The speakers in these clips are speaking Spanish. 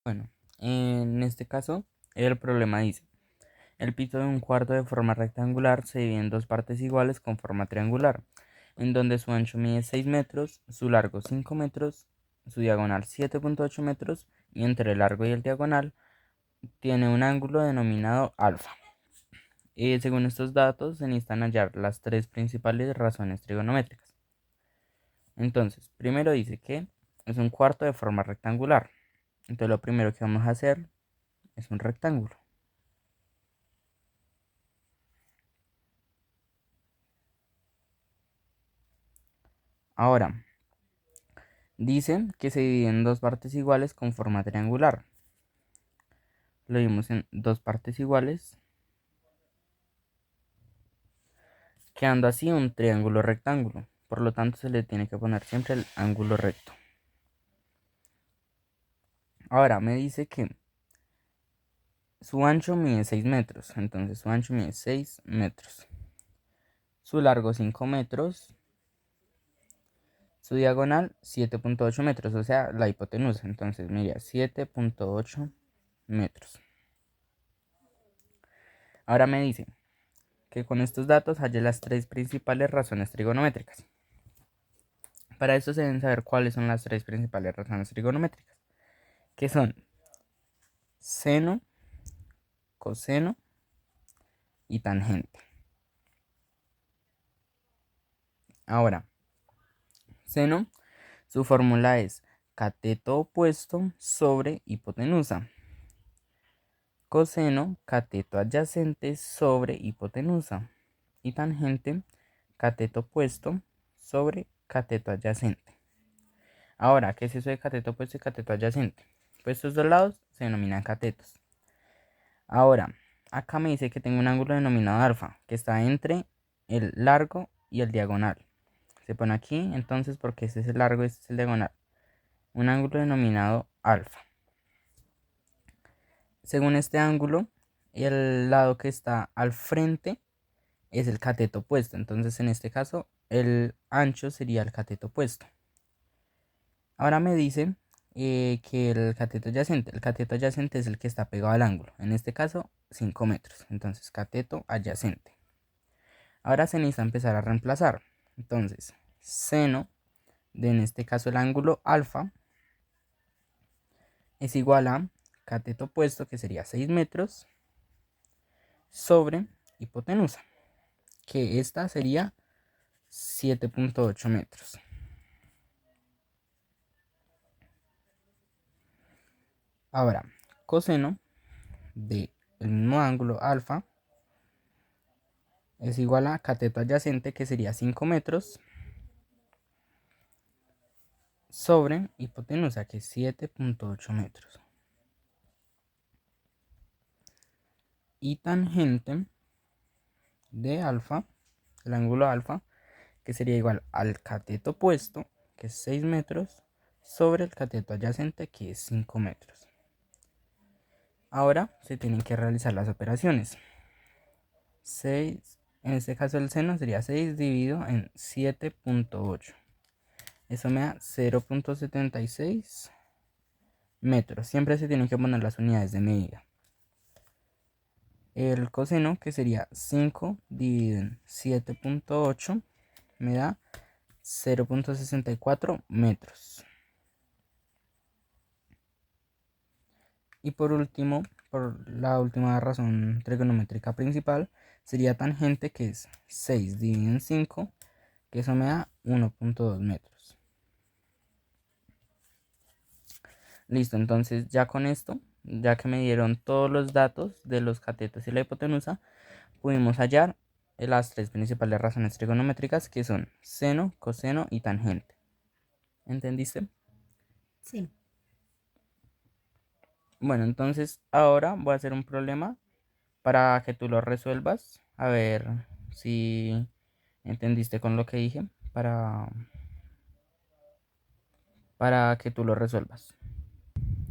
Bueno, en este caso, el problema dice, el piso de un cuarto de forma rectangular se divide en dos partes iguales con forma triangular, en donde su ancho mide 6 metros, su largo 5 metros, su diagonal 7,8 metros y entre el largo y el diagonal tiene un ángulo denominado alfa. Según estos datos, se necesitan hallar las tres principales razones trigonométricas. Entonces, primero dice que es un cuarto de forma rectangular. Entonces, lo primero que vamos a hacer es un rectángulo. Ahora, dice que se divide en dos partes iguales con forma triangular. Lo vimos en dos partes iguales, quedando así un triángulo rectángulo. Por lo tanto, se le tiene que poner siempre el ángulo recto. Ahora, me dice que su ancho mide 6 metros. Entonces, su ancho mide 6 metros. Su largo 5 metros. Su diagonal 7,8 metros, o sea, la hipotenusa. Entonces, mira, 7,8 metros. Ahora me dice que con estos datos halle las tres principales razones trigonométricas. Para eso se deben saber cuáles son las tres principales razones trigonométricas, que son seno, coseno y tangente. Ahora, seno, su fórmula es cateto opuesto sobre hipotenusa. Coseno, cateto adyacente sobre hipotenusa. Y tangente, cateto opuesto sobre cateto adyacente. Ahora, ¿qué es eso de cateto opuesto y cateto adyacente? Pues estos dos lados se denominan catetos. Ahora, acá me dice que tengo un ángulo denominado alfa, que está entre el largo y el diagonal. Se pone aquí, entonces, porque este es el largo y este es el diagonal. Un ángulo denominado alfa. Según este ángulo, el lado que está al frente es el cateto opuesto. Entonces, en este caso, el ancho sería el cateto opuesto. Ahora me dice que el cateto adyacente es el que está pegado al ángulo. En este caso, 5 metros. Entonces, cateto adyacente. Ahora se necesita empezar a reemplazar. Entonces, seno de, en este caso, el ángulo alfa es igual a cateto opuesto, que sería 6 metros, sobre hipotenusa, que esta sería 7,8 metros. Ahora, coseno del mismo ángulo alfa es igual a cateto adyacente, que sería 5 metros, sobre hipotenusa, que es 7,8 metros. Y tangente de alfa, el ángulo alfa, que sería igual al cateto opuesto, que es 6 metros, sobre el cateto adyacente, que es 5 metros. Ahora se tienen que realizar las operaciones. 6, en este caso el seno sería 6 dividido en 7,8. Eso me da 0,76 metros. Siempre se tienen que poner las unidades de medida. El coseno, que sería 5 dividido en 7,8, me da 0,64 metros. Y por último, por la última razón trigonométrica principal, sería tangente, que es 6 dividido en 5, que eso me da 1,2 metros. Listo, entonces ya con esto, ya que me dieron todos los datos de los catetos y la hipotenusa, pudimos hallar las tres principales razones trigonométricas, que son seno, coseno y tangente. ¿Entendiste? Sí. Bueno, entonces ahora voy a hacer un problema para que tú lo resuelvas. A ver si entendiste con lo que dije para que tú lo resuelvas.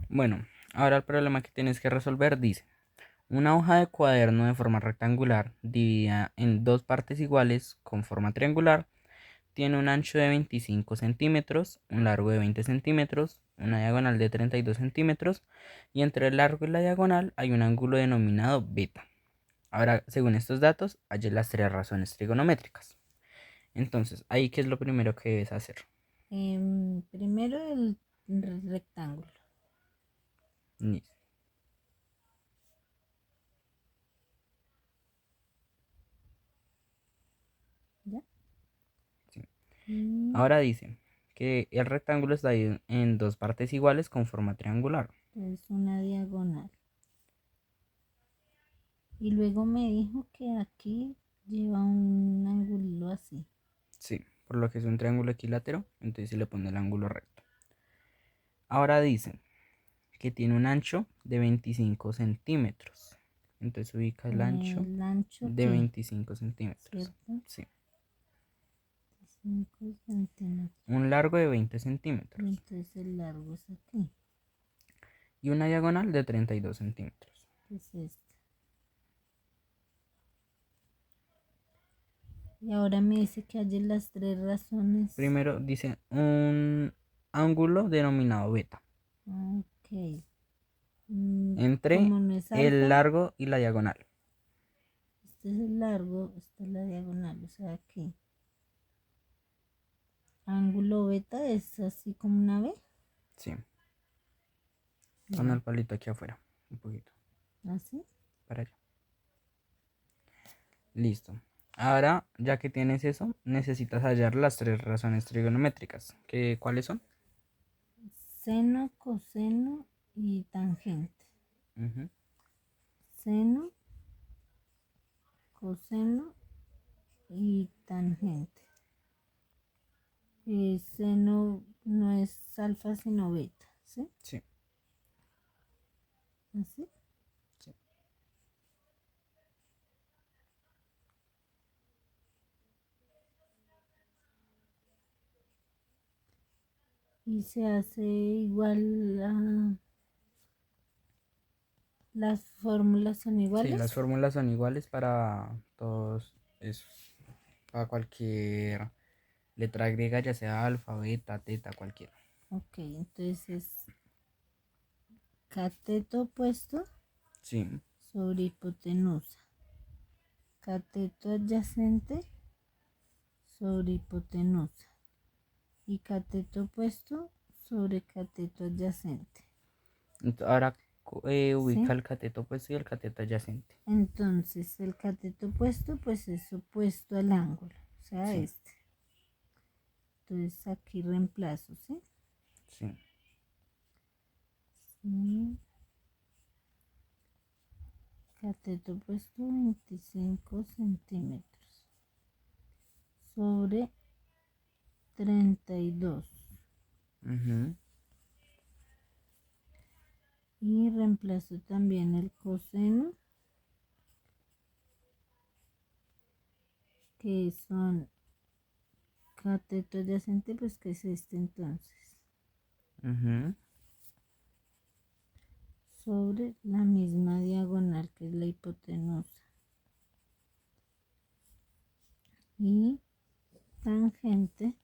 Bueno, ahora el problema que tienes que resolver dice: una hoja de cuaderno de forma rectangular dividida en dos partes iguales con forma triangular tiene un ancho de 25 centímetros, un largo de 20 centímetros una diagonal de 32 centímetros y entre el largo y la diagonal hay un ángulo denominado beta. Ahora, según estos datos, halle las tres razones trigonométricas. Entonces, ahí, ¿qué es lo primero que debes hacer? Primero el rectángulo. Listo. ¿Ya? Sí. Y Ahora dice que el rectángulo está dividido en dos partes iguales con forma triangular. es una diagonal. Y luego me dijo que aquí lleva un ángulo así. Sí, por lo que es un triángulo equilátero, entonces se le pone el ángulo recto. Ahora dice que tiene un ancho de 25 centímetros. Entonces ubica el ancho El ancho de que, 25 centímetros. ¿cierto? Sí. 5 centímetros. Un largo de 20 Y centímetros. entonces el largo es aquí, Y una diagonal de 32 centímetros. que es este. Y ahora me dice que hay las tres razones. Primero dice un ángulo denominado beta Ok. entre Como no es el alfa, largo y la diagonal. este es el largo, esta es la diagonal, o sea que ángulo beta es así como una B. Sí, con Ya, el palito aquí afuera. Un poquito. así. Para allá. Listo. Ahora, ya que tienes eso, necesitas hallar las tres razones trigonométricas. ¿Cuáles son? Seno, coseno y tangente. Ujú. Seno, coseno y tangente. Seno no es alfa sino beta, ¿sí? Sí, Así. sí. Y se hace igual a las fórmulas son Sí, las iguales. fórmulas son iguales para todos, para cualquier letra griega, ya sea alfa, beta, teta, cualquiera. Ok, entonces es cateto opuesto Sí, sobre hipotenusa. Cateto adyacente sobre hipotenusa. Y cateto opuesto sobre cateto adyacente. ahora ubica ¿Sí? el cateto opuesto y el cateto adyacente. Entonces el cateto opuesto pues es opuesto al ángulo, o sea Sí, este. Entonces aquí reemplazo, ¿sí? sí. Sí. Cateto opuesto 25 centímetros sobre 32. Ujú. Y reemplazo también el coseno, que son cateto adyacente, pues que es este entonces, Ujú. sobre la misma diagonal que es la hipotenusa. Y tangente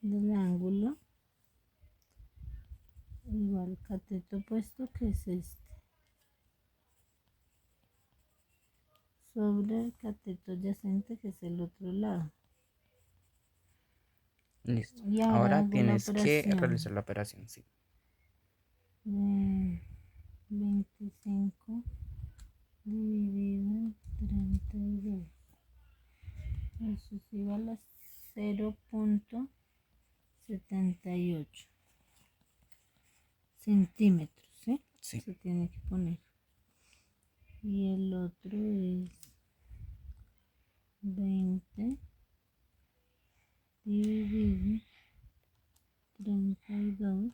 del ángulo igual cateto opuesto que es este, sobre el cateto adyacente que es el otro lado. Listo. Y ahora Ahora hago la tienes que operación realizar la operación, sí. de 25 dividido en 32. Eso es igual a 0,78 centímetros, ¿sí? Sí. Se tiene que poner. Y el otro es 20 dividido 32,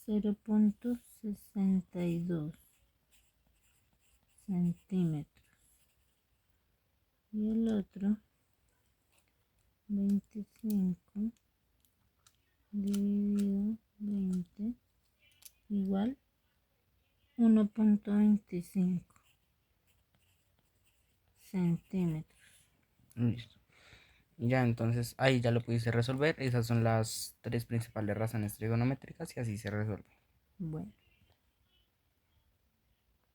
0,62 centímetros. Y el otro 25 dividido 20 igual 1,25 centímetros. Listo. Ya, entonces ahí ya lo pudiste resolver. Esas son las tres principales razones trigonométricas y así se resuelve. Bueno.